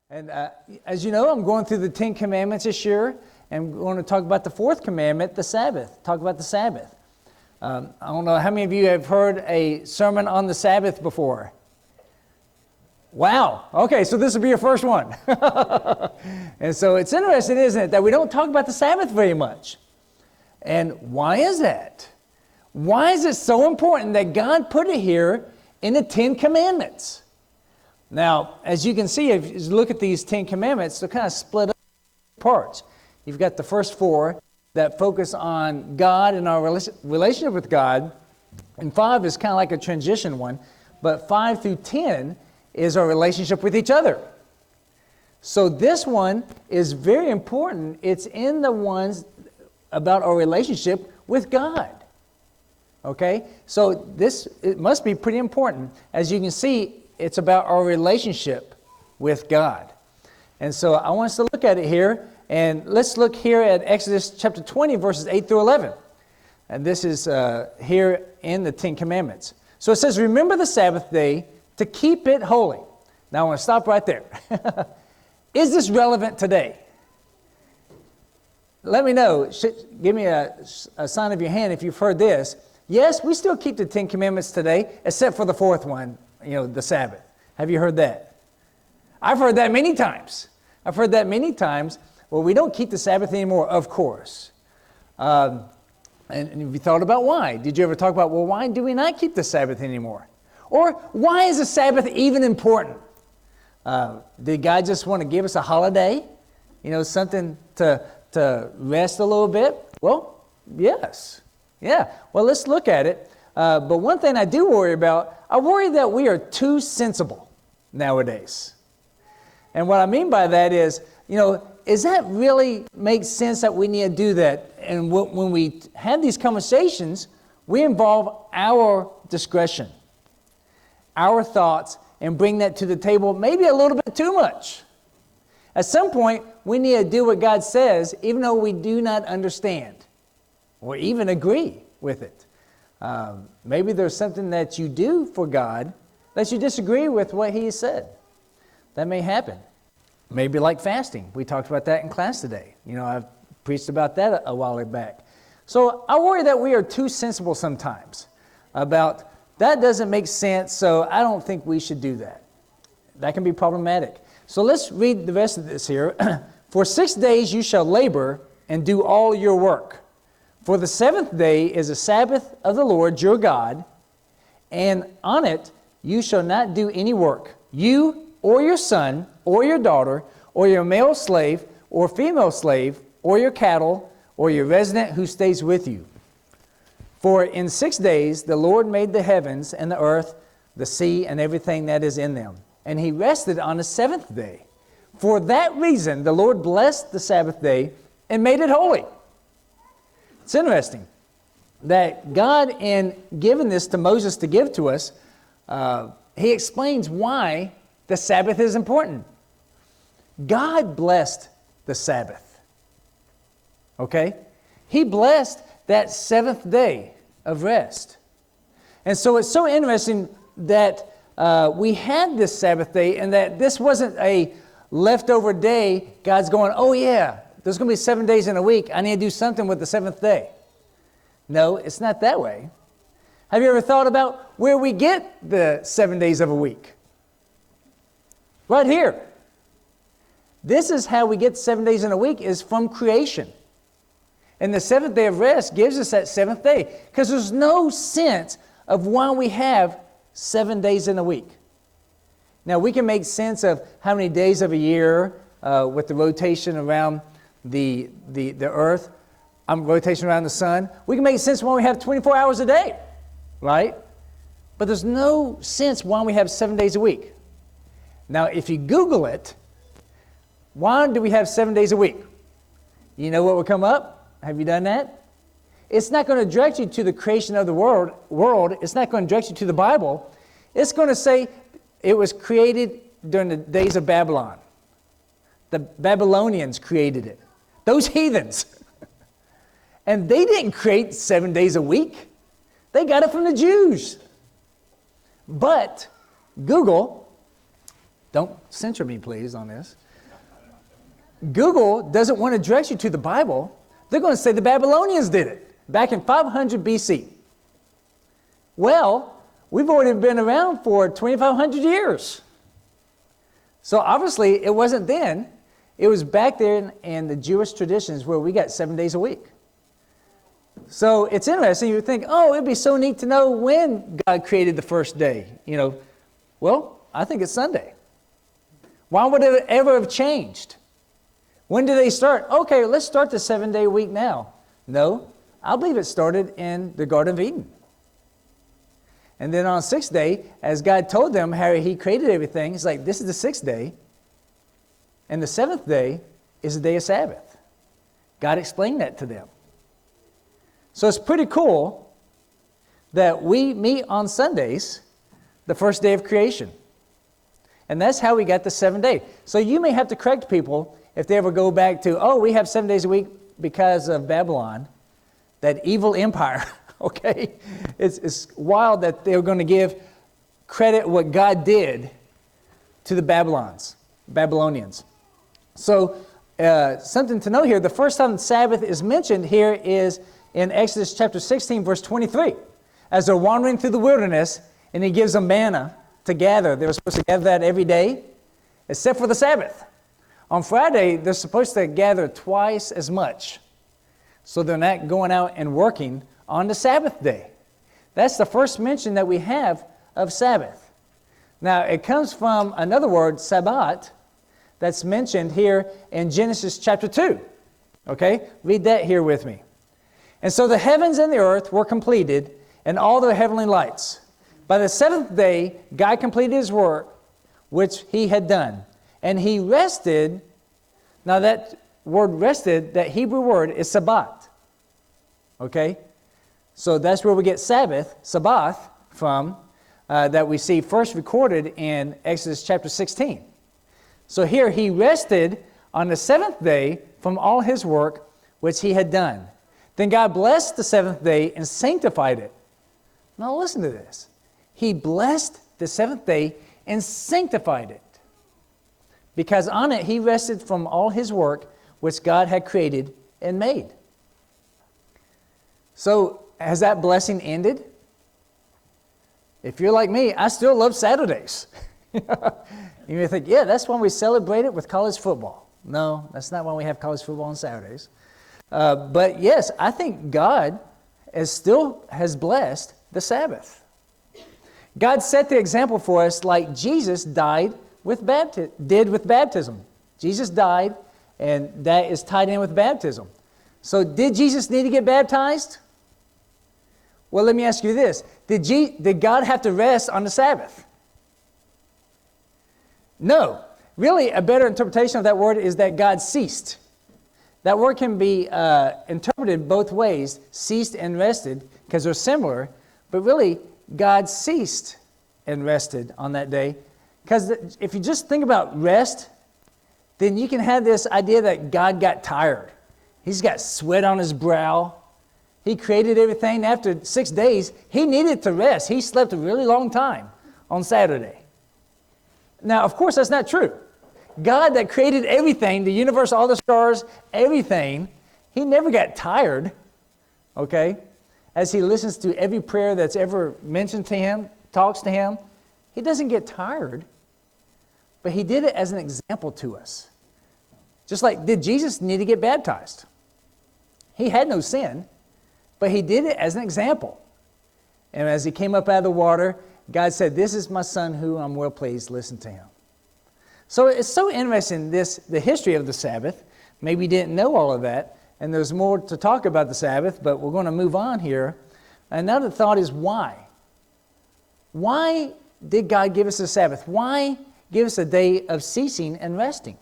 And as you know, I'm going through the 10 Commandments this year, and we're going to talk about the fourth commandment, the Sabbath. Talk about the Sabbath. I don't know how many of you have heard a sermon on the Sabbath before. Wow. Okay, so this will be your first one. And so it's interesting, isn't it, that we don't talk about the Sabbath very much. And why is that? Why is it so important that God put it here in the 10 Commandments? Now, as you can see, if you look at these 10 Commandments, they're kind of split up into parts. You've got the first 4 that focus on God and our relationship with God, and 5 is kind of like a transition one, but 5 through 10 is our relationship with each other. So this one is very important. It's in the ones about our relationship with God. Okay? So it must be pretty important. As you can see, it's about our relationship with God. And so I want us to look at it here. And let's look here at Exodus chapter 20, verses 8 through 11. And this is here in the 10 Commandments. So it says, remember the Sabbath day to keep it holy. Now I want to stop right there. Is this relevant today? Let me know. Give me a sign of your hand if you've heard this. Yes, we still keep the 10 Commandments today, except for the fourth one, the Sabbath. Have you heard that? I've heard that many times. Well, we don't keep the Sabbath anymore, of course. And have you thought about why? Did you ever talk about, well, why do we not keep the Sabbath anymore? Or why is the Sabbath even important? Did God just want to give us a holiday? Something to rest a little bit? Well, yes. Yeah. Well, let's look at it. But one thing I do worry about, I worry that we are too sensible nowadays. And what I mean by that is, is that really makes sense that we need to do that? And when we have these conversations, we involve our discretion, our thoughts, and bring that to the table maybe a little bit too much. At some point, we need to do what God says, even though we do not understand or even agree with it. Maybe there's something that you do for God that you disagree with what He said. That may happen. Maybe like fasting. We talked about that in class today. I've preached about that a while back. So I worry that we are too sensible sometimes about that doesn't make sense, so I don't think we should do that. That can be problematic. So let's read the rest of this here. For 6 days you shall labor and do all your work. For the 7th day is a Sabbath of the Lord your God, and on it you shall not do any work, you or your son or your daughter or your male slave or female slave or your cattle or your resident who stays with you. For in 6 days the Lord made the heavens and the earth, the sea, and everything that is in them. And He rested on the 7th day. For that reason the Lord blessed the Sabbath day and made it holy. It's interesting that God, in giving this to Moses to give to us, He explains why the Sabbath is important. God blessed the Sabbath. Okay? He blessed that 7th day of rest. And so it's so interesting that we had this Sabbath day and that this wasn't a leftover day. God's going, oh yeah, there's going to be 7 days in a week. I need to do something with the 7th day. No, it's not that way. Have you ever thought about where we get the 7 days of a week? Right here. This is how we get 7 days in a week, is from creation. And the 7th day of rest gives us that 7th day, because there's no sense of why we have 7 days in a week. Now, we can make sense of how many days of a year with the rotation around the earth, rotation around the sun. We can make sense when we have 24 hours a day, right? But there's no sense why we have 7 days a week. Now, if you Google it, why do we have 7 days a week? You know what will come up? Have you done that? It's not going to direct you to the creation of the world. It's not going to direct you to the Bible. It's going to say it was created during the days of Babylon. The Babylonians created it. Those heathens. And they didn't create 7 days a week. They got it from the Jews. But Google Don't censure me, please, on this. Google doesn't want to direct you to the Bible. They're going to say the Babylonians did it back in 500 BC. Well, we've already been around for 2,500 years. So obviously it wasn't then. It was back there in the Jewish traditions where we got 7 days a week. So it's interesting. You would think, oh, it'd be so neat to know when God created the first day. Well, I think it's Sunday. Why would it ever have changed? When did they start? Okay, let's start the 7-day week now. No, I believe it started in the Garden of Eden. And then on the 6th day, as God told them how He created everything, He's like, this is the 6th day. And the 7th day is the day of Sabbath. God explained that to them. So it's pretty cool that we meet on Sundays, the first day of creation. And that's how we got the 7th day. So you may have to correct people if they ever go back to, oh, we have 7 days a week because of Babylon, that evil empire. Okay? It's wild that they're going to give credit what God did to the Babylonians. So something to know here, the first time Sabbath is mentioned here is in Exodus chapter 16, verse 23. As they're wandering through the wilderness, and He gives them manna to gather. They were supposed to gather that every day, except for the Sabbath. On Friday, they're supposed to gather twice as much. So they're not going out and working on the Sabbath day. That's the first mention that we have of Sabbath. Now, it comes from another word, Sabbath, that's mentioned here in Genesis chapter 2. Okay? Read that here with me. And so the heavens and the earth were completed, and all their heavenly lights. By the 7th day, God completed His work, which He had done. And He rested. Now that word rested, that Hebrew word is Sabbath. Okay? So that's where we get Sabbath, Sabbath, from, that we see first recorded in Exodus chapter 16. So here He rested on the 7th day from all His work which He had done. Then God blessed the 7th day and sanctified it. Now listen to this. He blessed the 7th day and sanctified it, because on it He rested from all His work which God had created and made. So has that blessing ended? If you're like me, I still love Saturdays. You may think, yeah, that's when we celebrate it with college football. No, that's not when we have college football on Saturdays. But yes, I think God still has blessed the Sabbath. God set the example for us like Jesus did with baptism. Jesus died, and that is tied in with baptism. So did Jesus need to get baptized? Well, let me ask you this. Did God have to rest on the Sabbath? No. Really, a better interpretation of that word is that God ceased. That word can be interpreted both ways, ceased and rested, because they're similar. But really, God ceased and rested on that day. Because if you just think about rest, then you can have this idea that God got tired. He's got sweat on His brow. He created everything. After 6 days, He needed to rest. He slept a really long time on Saturday. Now, of course, that's not true. God that created everything, the universe, all the stars, everything, He never got tired, okay? As He listens to every prayer that's ever mentioned to Him, talks to Him, He doesn't get tired, but He did it as an example to us. Just like, did Jesus need to get baptized? He had no sin, but He did it as an example. And as He came up out of the water, God said, "This is my Son who I'm well pleased, listen to Him." So it's so interesting, the history of the Sabbath. Maybe you didn't know all of that, and there's more to talk about the Sabbath, but we're going to move on here. Another thought is why? Why did God give us a Sabbath? Why give us a day of ceasing and resting?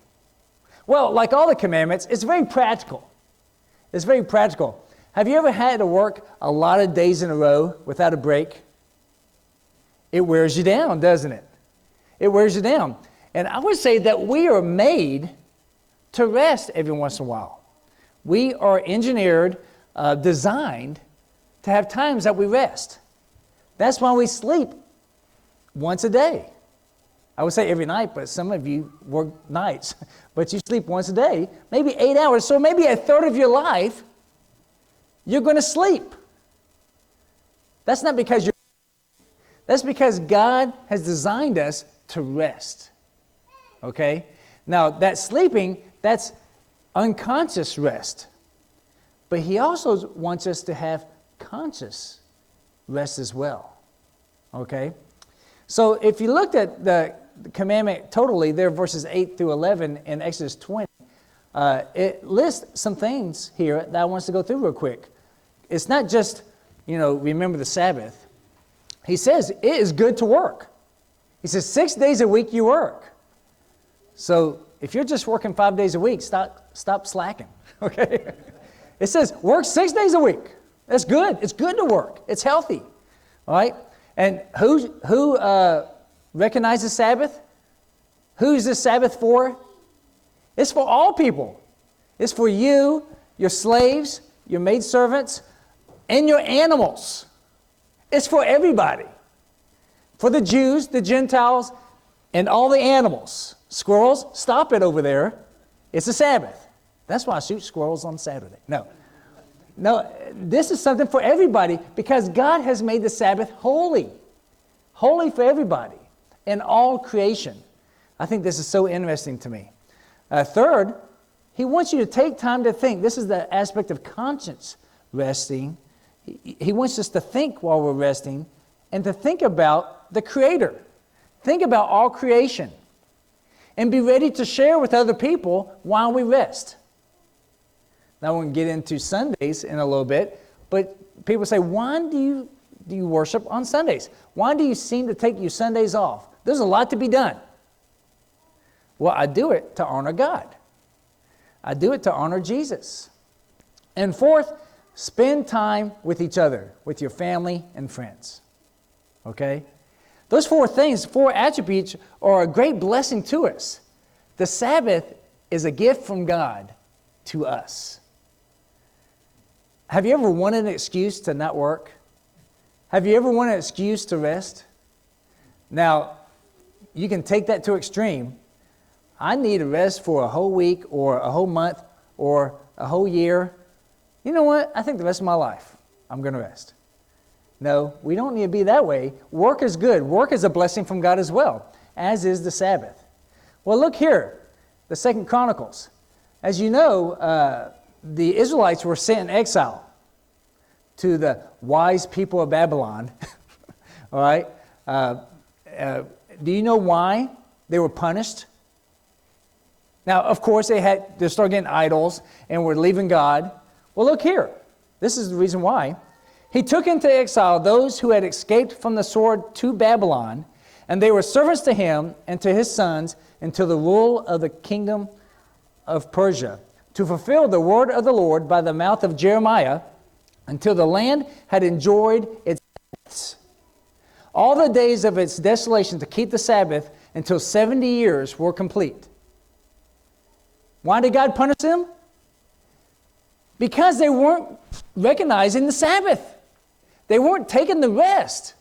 Well, like all the commandments, it's very practical. It's very practical. Have you ever had to work a lot of days in a row without a break? It wears you down, doesn't it? It wears you down. And I would say that we are made to rest every once in a while. We are engineered, designed to have times that we rest. That's why we sleep once a day. I would say every night, but some of you work nights. But you sleep once a day, maybe 8 hours. So maybe a third of your life, you're going to sleep. That's not because that's because God has designed us to rest. Okay? Now, that sleeping, that's unconscious rest. But he also wants us to have conscious rest as well. Okay? So if you looked at the commandment totally, there verses 8 through 11 in Exodus 20, it lists some things here that I want us to go through real quick. It's not just, remember the Sabbath. He says it is good to work. He says 6 days a week you work. So if you're just working 5 days a week, stop slacking, okay? It says work 6 days a week. That's good. It's good to work. It's healthy, all right? And who recognizes Sabbath? Who's this Sabbath for? It's for all people. It's for you, your slaves, your maidservants, and your animals. It's for everybody. For the Jews, the Gentiles, and all the animals. Squirrels, stop it over there. It's a Sabbath. That's why I shoot squirrels on Saturday. No, this is something for everybody because God has made the Sabbath holy. Holy for everybody and all creation. I think this is so interesting to me. Third, he wants you to take time to think. This is the aspect of conscience resting. He wants us to think while we're resting and to think about the Creator. Think about all creation and be ready to share with other people while we rest. Now we're going to get into Sundays in a little bit, but people say, why do you worship on Sundays? Why do you seem to take your Sundays off? There's a lot to be done. Well, I do it to honor God. I do it to honor Jesus. And fourth, spend time with each other, with your family and friends. Okay? Those four things, four attributes, are a great blessing to us. The Sabbath is a gift from God to us. Have you ever wanted an excuse to not work? Have you ever wanted an excuse to rest? Now, you can take that to extreme. I need a rest for a whole week or a whole month or a whole year. You know what? I think the rest of my life, I'm going to rest. No, we don't need to be that way. Work is good. Work is a blessing from God as well, as is the Sabbath. Well, look here, the 2 Chronicles. As you know, the Israelites were sent in exile to the wise people of Babylon. All right? Do you know why they were punished? Now, of course, they started getting idols and were leaving God. Well, look here. This is the reason why. He took into exile those who had escaped from the sword to Babylon, and they were servants to him and to his sons until the rule of the kingdom of Persia, to fulfill the word of the Lord by the mouth of Jeremiah, until the land had enjoyed its Sabbaths. All the days of its desolation to keep the Sabbath until 70 years were complete. Why did God punish them? Because they weren't recognizing the Sabbath. They weren't taking the rest.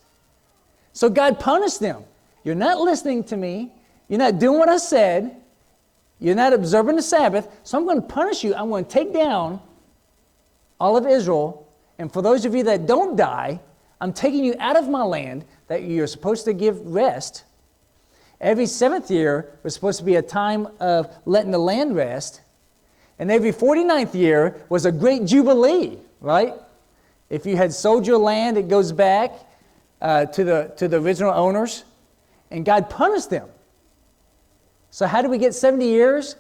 So God punished them. You're not listening to me. You're not doing what I said. You're not observing the Sabbath. So I'm going to punish you. I'm going to take down all of Israel. And for those of you that don't die, I'm taking you out of my land that you're supposed to give rest. Every 7th year was supposed to be a time of letting the land rest. And every 49th year was a great jubilee, right? If you had sold your land, it goes back to the original owners. And God punished them. So how do we get 70 years?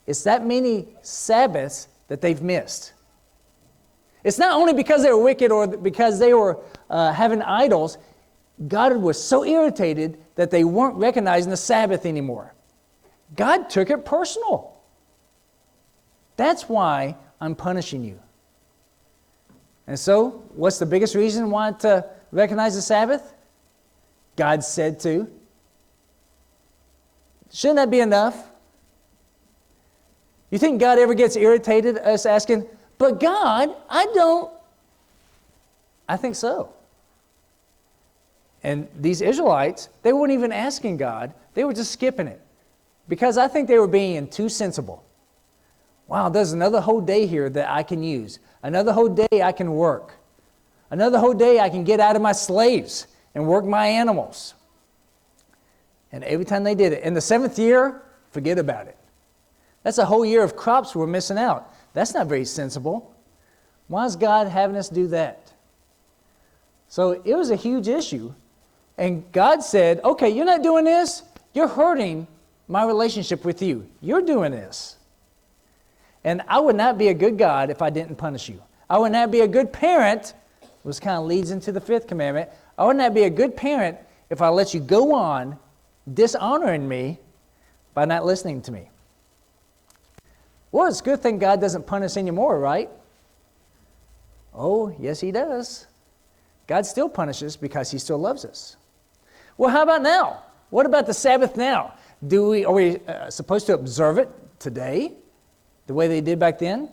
It's that many Sabbaths that they've missed. It's not only because they were wicked or because they were having idols. God was so irritated that they weren't recognizing the Sabbath anymore. God took it personal. That's why I'm punishing you. And so, what's the biggest reason why to recognize the Sabbath? God said to. Shouldn't that be enough? You think God ever gets irritated at us asking, but God, I don't. I think so. And these Israelites, they weren't even asking God. They were just skipping it. Because I think they were being too sensible. Wow, there's another whole day here that I can use. Another whole day I can work. Another whole day I can get out of my slaves and work my animals. And every time they did it, in the 7th year, forget about it. That's a whole year of crops we're missing out. That's not very sensible. Why is God having us do that? So it was a huge issue. And God said, okay, you're not doing this. You're hurting my relationship with you. You're doing this. And I would not be a good God if I didn't punish you. I would not be a good parent, which kind of leads into the 5th commandment. I would not be a good parent if I let you go on dishonoring me by not listening to me. Well, it's a good thing God doesn't punish anymore, right? Oh, yes, he does. God still punishes because he still loves us. Well, how about now? What about the Sabbath now? Are we supposed to observe it today, the way they did back then?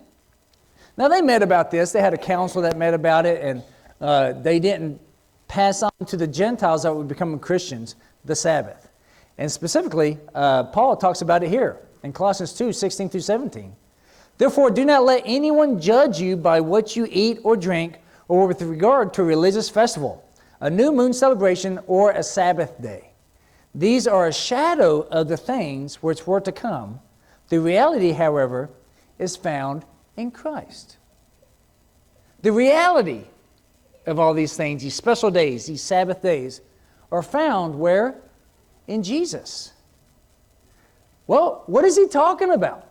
Now, they met about this. They had a council that met about it, and they didn't pass on to the Gentiles that would become Christians the Sabbath. And specifically, Paul talks about it here in Colossians 2, 16 through 17. Therefore, do not let anyone judge you by what you eat or drink, or with regard to a religious festival, a new moon celebration, or a Sabbath day. These are a shadow of the things which were to come. The reality, however, is found in Christ. The reality of all these things, these special days, these Sabbath days, are found where? In Jesus. Well, what is he talking about?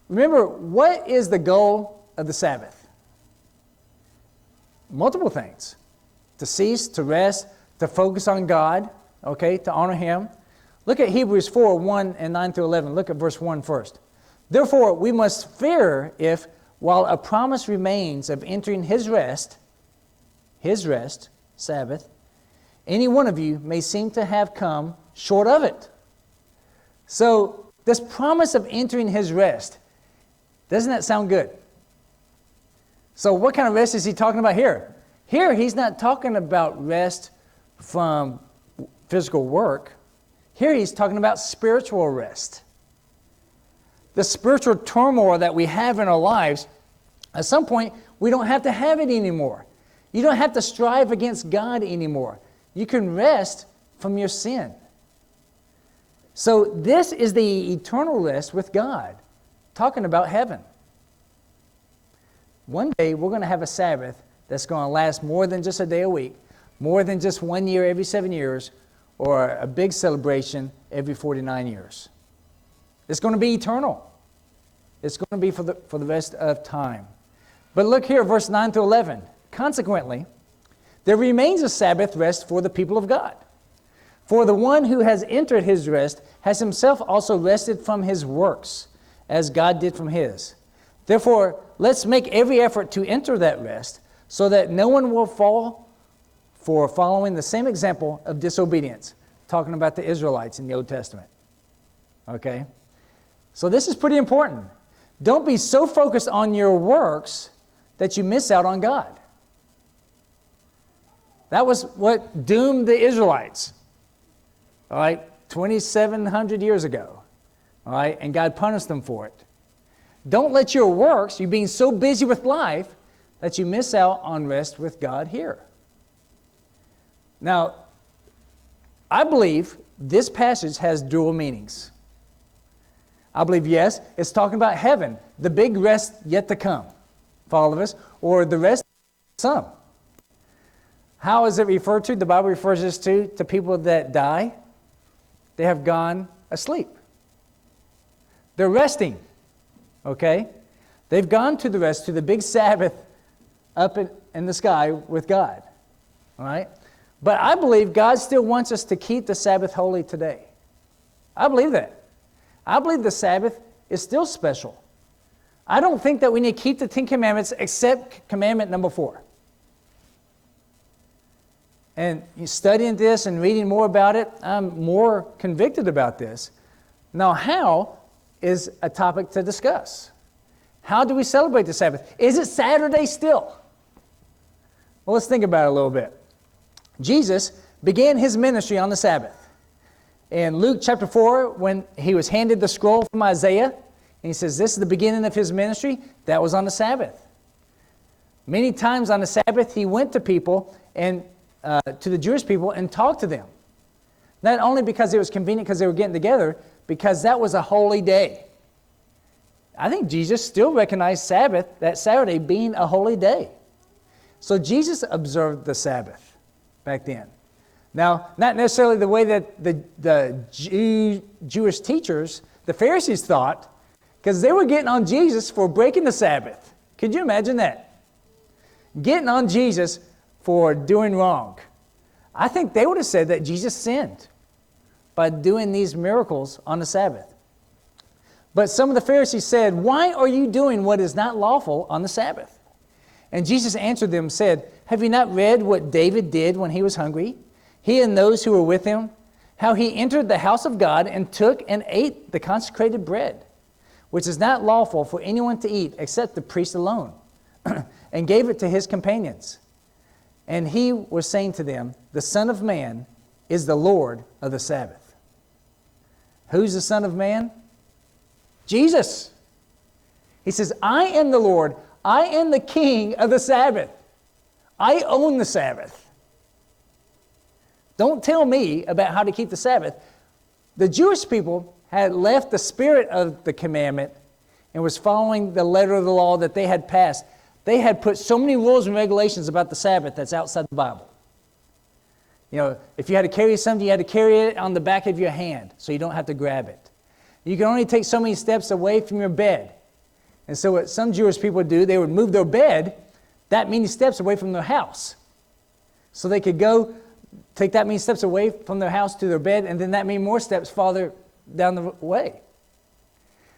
Remember, what is the goal of the Sabbath? Multiple things. To cease, to rest, to focus on God, okay, to honor him. Look at Hebrews 4, 1 and 9 through 11. Look at verse 1 first. Therefore, we must fear if, while a promise remains of entering his rest, Sabbath, any one of you may seem to have come short of it. So, this promise of entering his rest, doesn't that sound good? So what kind of rest is he talking about here? Here, he's not talking about rest from physical work. Here, he's talking about spiritual rest. The spiritual turmoil that we have in our lives, at some point, we don't have to have it anymore. You don't have to strive against God anymore. You can rest from your sin. So this is the eternal rest with God, talking about heaven. One day we're going to have a Sabbath that's going to last more than just a day a week, more than just 1 year every 7 years, or a big celebration every 49 years. It's going to be eternal. It's going to be for the rest of time. But look here, verse 9 to 11. Consequently, there remains a Sabbath rest for the people of God. For the one who has entered his rest has himself also rested from his works, as God did from his. Therefore, let's make every effort to enter that rest, so that no one will fall for following the same example of disobedience. Talking about the Israelites in the Old Testament. Okay? So this is pretty important. Don't be so focused on your works that you miss out on God. That was what doomed the Israelites. All right? 2,700 years ago. All right? And God punished them for it. Don't let your works, you being so busy with life, that you miss out on rest with God here. Now, I believe this passage has dual meanings. I believe, yes, it's talking about heaven, the big rest yet to come for all of us, or the rest of some. How is it referred to? The Bible refers this to people that die. They have gone asleep. They're resting. Okay? They've gone to the rest, to the big Sabbath up in the sky with God. All right? But I believe God still wants us to keep the Sabbath holy today. I believe that. I believe the Sabbath is still special. I don't think that we need to keep the 10 Commandments except commandment number 4. And studying this and reading more about it, I'm more convicted about this. Now, how is a topic to discuss. How do we celebrate the Sabbath? Is it Saturday still? Well, let's think about it a little bit. Jesus began his ministry on the Sabbath. In Luke chapter 4, when he was handed the scroll from Isaiah, and he says, this is the beginning of his ministry, that was on the Sabbath. Many times on the Sabbath, he went to people and to the Jewish people and talked to them. Not only because it was convenient because they were getting together, because that was a holy day. I think Jesus still recognized Sabbath, that Saturday, being a holy day. So Jesus observed the Sabbath back then. Now, not necessarily the way that the Jewish teachers, the Pharisees thought, because they were getting on Jesus for breaking the Sabbath. Could you imagine that? Getting on Jesus for doing wrong. I think they would have said that Jesus sinned by doing these miracles on the Sabbath. But some of the Pharisees said, why are you doing what is not lawful on the Sabbath? And Jesus answered them and said, have you not read what David did when he was hungry? He and those who were with him, how he entered the house of God and took and ate the consecrated bread, which is not lawful for anyone to eat except the priest alone, and gave it to his companions. And he was saying to them, the Son of Man is the Lord of the Sabbath. Who's the Son of Man? Jesus. He says, I am the Lord. I am the King of the Sabbath. I own the Sabbath. Don't tell me about how to keep the Sabbath. The Jewish people had left the spirit of the commandment and was following the letter of the law that they had passed. They had put so many rules and regulations about the Sabbath that's outside the Bible. You know, if you had to carry something, you had to carry it on the back of your hand so you don't have to grab it. You can only take so many steps away from your bed. And so what some Jewish people would do, they would move their bed that many steps away from their house. So they could go take that many steps away from their house to their bed, and then that many more steps farther down the way.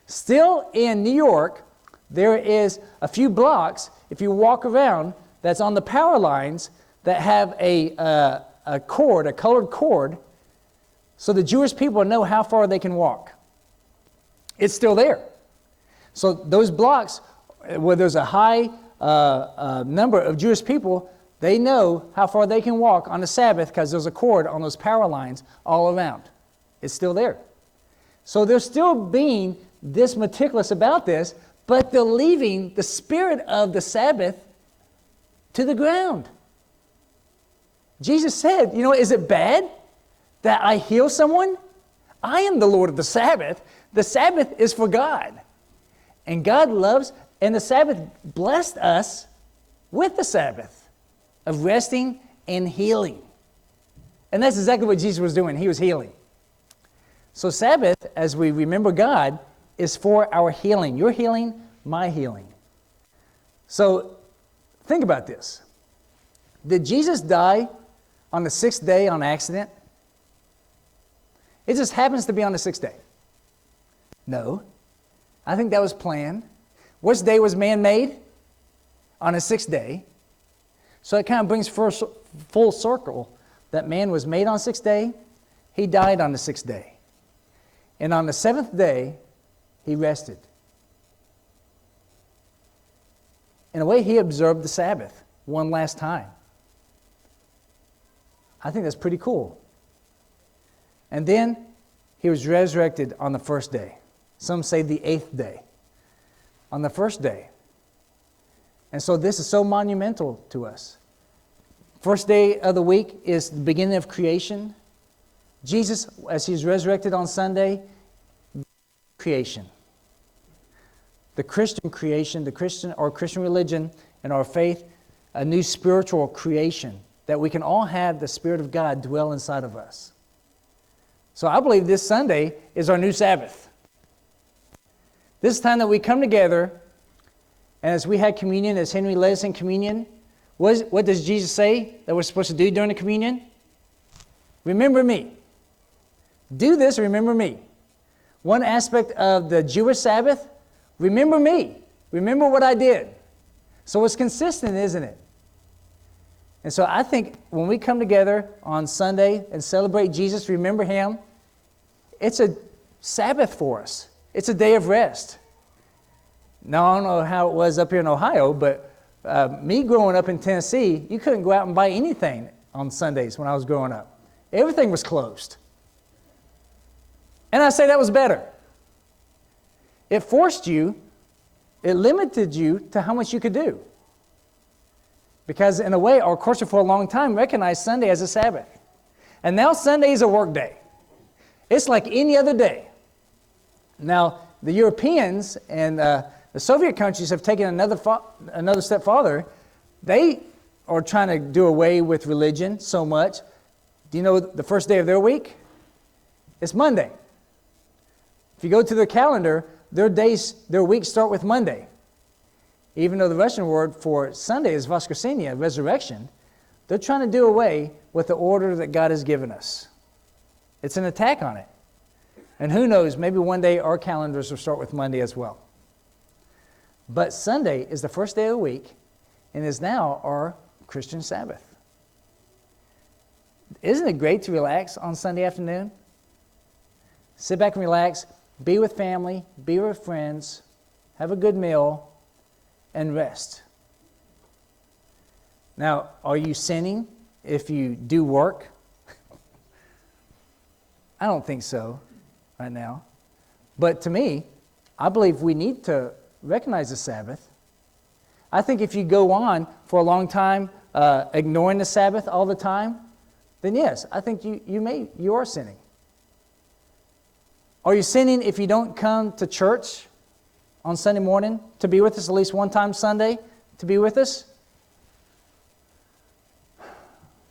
Still in New York, there is a few blocks, if you walk around, that's on the power lines that have a cord, a colored cord, so the Jewish people know how far they can walk. It's still there. So those blocks, where there's a high number of Jewish people, they know how far they can walk on the Sabbath because there's a cord on those power lines all around. It's still there. So they're still being this meticulous about this, but they're leaving the spirit of the Sabbath to the ground. Jesus said, you know, is it bad that I heal someone? I am the Lord of the Sabbath. The Sabbath is for God. And God loves, and the Sabbath blessed us with the Sabbath of resting and healing. And that's exactly what Jesus was doing. He was healing. So Sabbath, as we remember God, is for our healing. Your healing, my healing. So think about this. Did Jesus die on the sixth day on accident? It just happens to be on the sixth day. No. I think that was planned. Which day was man made? On the sixth day. So it kind of brings full circle that man was made on the sixth day. He died on the sixth day. And on the seventh day, he rested. In a way, he observed the Sabbath one last time. I think that's pretty cool. And then he was resurrected on the first day. Some say the eighth day. On the first day. And so this is so monumental to us. First day of the week is the beginning of creation. Jesus, as he's resurrected on Sunday, creation. The Christian creation, the Christian religion and our faith, a new spiritual creation that we can all have the Spirit of God dwell inside of us. So I believe this Sunday is our new Sabbath. This time that we come together, and as we had communion, as Henry led us in communion, what does Jesus say that we're supposed to do during the communion? Remember me. Do this, remember me. One aspect of the Jewish Sabbath, remember me. Remember what I did. So it's consistent, isn't it? And so I think when we come together on Sunday and celebrate Jesus, remember him, it's a Sabbath for us. It's a day of rest. Now, I don't know how it was up here in Ohio, but me growing up in Tennessee, you couldn't go out and buy anything on Sundays when I was growing up. Everything was closed. And I say that was better. It forced you, it limited you to how much you could do. Because in a way, our culture for a long time recognized Sunday as a Sabbath. And now Sunday is a work day. It's like any other day. Now, the Europeans and the Soviet countries have taken another step farther. They are trying to do away with religion so much. Do you know the first day of their week? It's Monday. If you go to their calendar, their weeks start with Monday. Even though the Russian word for Sunday is Voskresenia, resurrection, they're trying to do away with the order that God has given us. It's an attack on it. And who knows, maybe one day our calendars will start with Monday as well. But Sunday is the first day of the week and is now our Christian Sabbath. Isn't it great to relax on Sunday afternoon? Sit back and relax, be with family, be with friends, have a good meal, and rest. Now, are you sinning if you do work? I don't think so right now. But to me, I believe we need to recognize the Sabbath. I think if you go on for a long time ignoring the Sabbath all the time, then yes, I think you are sinning. Are you sinning if you don't come to church on Sunday morning to be with us at least one time Sunday to be with us?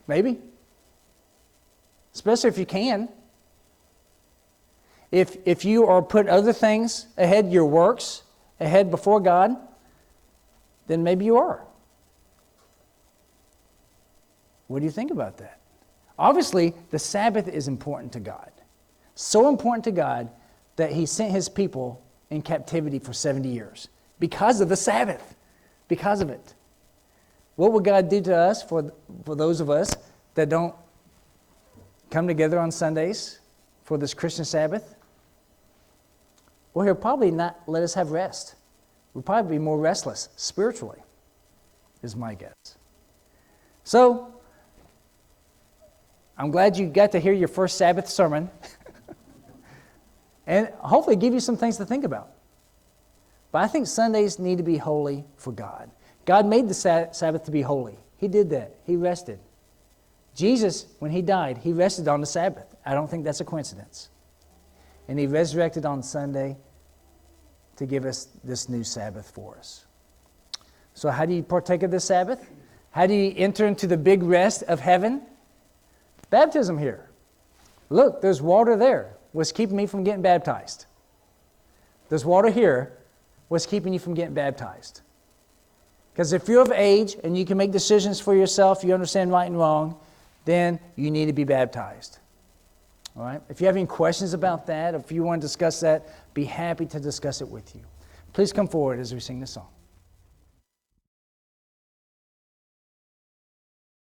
Maybe. Especially if you can. If you are putting other things ahead, your works ahead before God, then maybe you are. What do you think about that? Obviously, the Sabbath is important to God. So important to God that He sent His people in captivity for 70 years because of the Sabbath, because of it. What will God do to us for those of us that don't come together on Sundays for this Christian Sabbath? Well, He'll probably not let us have rest. We'll probably be more restless spiritually, is my guess. So, I'm glad you got to hear your first Sabbath sermon and hopefully give you some things to think about. But I think Sundays need to be holy for God. God made the Sabbath to be holy. He did that. He rested. Jesus, when He died, He rested on the Sabbath. I don't think that's a coincidence. And He resurrected on Sunday to give us this new Sabbath for us. So how do you partake of this Sabbath? How do you enter into the big rest of heaven? Baptism here. Look, there's water there. What's keeping me from getting baptized? There's water here. What's keeping you from getting baptized? Because if you're of age and you can make decisions for yourself, you understand right and wrong, then you need to be baptized. All right? If you have any questions about that, if you want to discuss that, be happy to discuss it with you. Please come forward as we sing this song.